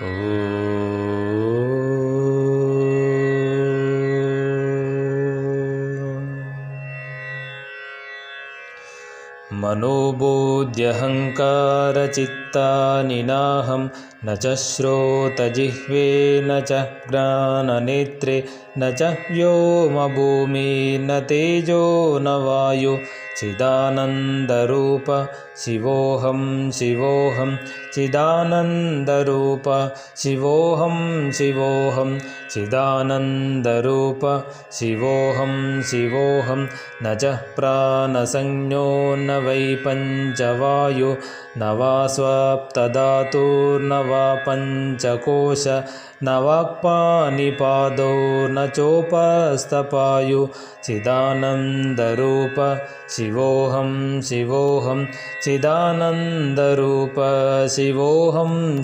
मनोबुद्ध्यहङ्कारचित्तानि नाहं न च श्रोतजिह्वे न च घ्राणनेत्रे न च व्योमभूमि न तेजो न वायु चिदानन्दरूप शिवोऽहं शिवोऽहं चिदानन्दरूप शिवोऽहं शिवोऽहं चिदानन्दरूप शिवोऽहं शिवोऽहं न च प्राणसंज्ञो न वै पञ्चवायु न वा स्वाप्तधातुर्न वा पञ्चकोश न वाक्पाणिपादौ न चोपस्थपायु चिदानन्दरूप शिवोऽहं शिवोऽहं चिदानन्दरूप शिवोऽहं